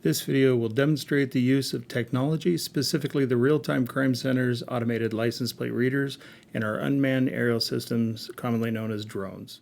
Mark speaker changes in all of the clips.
Speaker 1: This video will demonstrate the use of technology, specifically the Real-Time Crime Center's automated license plate readers and our unmanned aerial systems, commonly known as drones.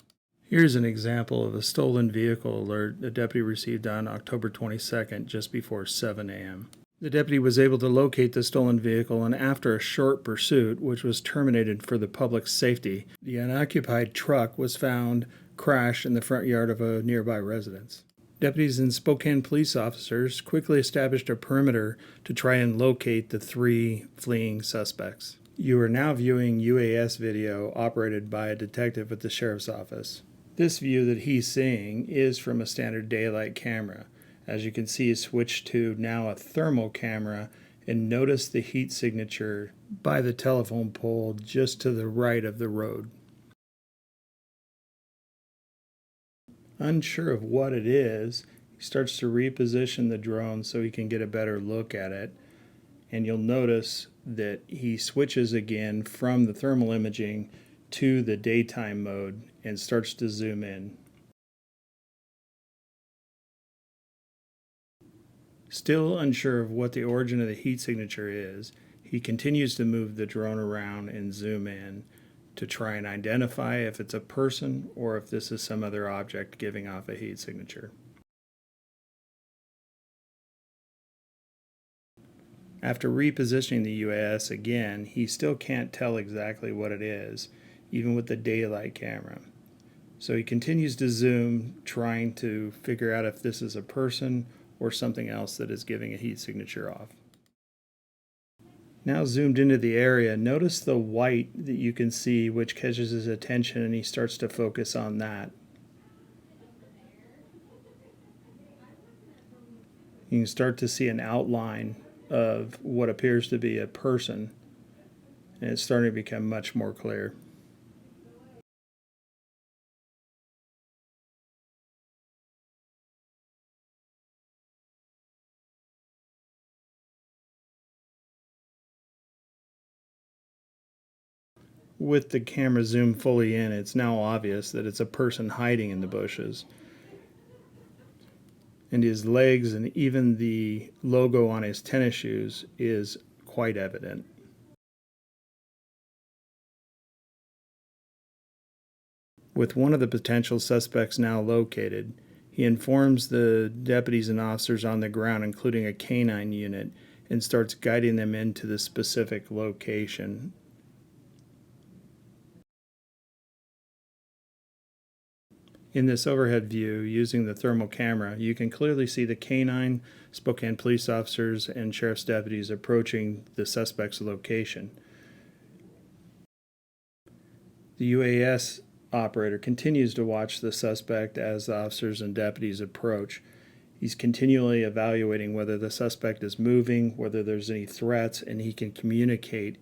Speaker 1: Here's an example of a stolen vehicle alert the deputy received on October 22nd, just before 7 a.m. The deputy was able to locate the stolen vehicle, and after a short pursuit, which was terminated for the public's safety, the unoccupied truck was found crashed in the front yard of a nearby residence. Deputies and Spokane police officers quickly established a perimeter to try and locate the 3 fleeing suspects. You are now viewing UAS video operated by a detective at the sheriff's office. This view that he's seeing is from a standard daylight camera. As you can see, it's switched to now a thermal camera, and notice the heat signature by the telephone pole just to the right of the road. Unsure of what it is, he starts to reposition the drone so he can get a better look at it. And you'll notice that he switches again from the thermal imaging to the daytime mode and starts to zoom in. Still unsure of what the origin of the heat signature is, he continues to move the drone around and zoom in to try and identify if it's a person or if this is some other object giving off a heat signature. After repositioning the UAS again, he still can't tell exactly what it is, even with the daylight camera. So he continues to zoom, trying to figure out if this is a person or something else that is giving a heat signature off. Now zoomed into the area, notice the white that you can see, which catches his attention, and he starts to focus on that. You can start to see an outline of what appears to be a person, and it's starting to become much more clear. With the camera zoomed fully in, it's now obvious that it's a person hiding in the bushes. And his legs and even the logo on his tennis shoes is quite evident. With one of the potential suspects now located, he informs the deputies and officers on the ground, including a canine unit, and starts guiding them into the specific location. In this overhead view, using the thermal camera, you can clearly see the canine, Spokane police officers, and sheriff's deputies approaching the suspect's location. The UAS operator continues to watch the suspect as the officers and deputies approach. He's continually evaluating whether the suspect is moving, whether there's any threats, and he can communicate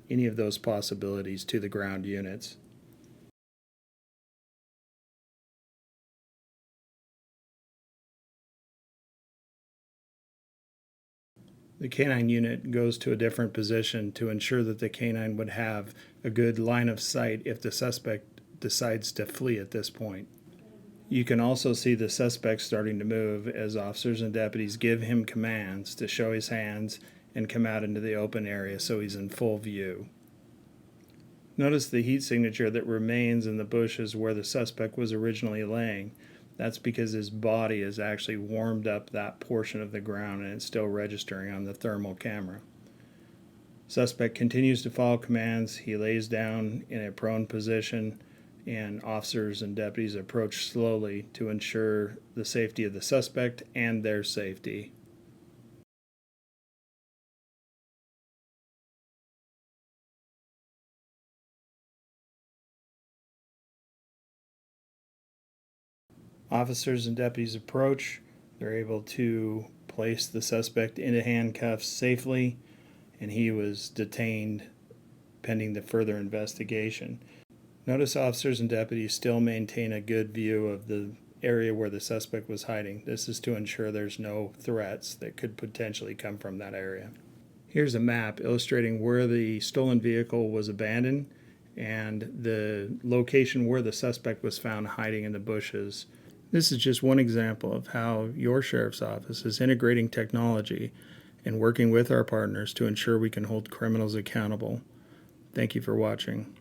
Speaker 1: any of those possibilities to the ground units. The canine unit goes to a different position to ensure that the canine would have a good line of sight if the suspect decides to flee at this point. You can also see the suspect starting to move as officers and deputies give him commands to show his hands and come out into the open area so he's in full view. Notice the heat signature that remains in the bushes where the suspect was originally laying. That's because his body has actually warmed up that portion of the ground and it's still registering on the thermal camera. Suspect continues to follow commands. He lays down in a prone position, and officers and deputies approach slowly to ensure the safety of the suspect and their safety. Officers and deputies approach. They're able to place the suspect into handcuffs safely, and he was detained pending the further investigation. Notice officers and deputies still maintain a good view of the area where the suspect was hiding. This is to ensure there's no threats that could potentially come from that area. Here's a map illustrating where the stolen vehicle was abandoned and the location where the suspect was found hiding in the bushes. This is just one example of how your sheriff's office is integrating technology and working with our partners to ensure we can hold criminals accountable. Thank you for watching.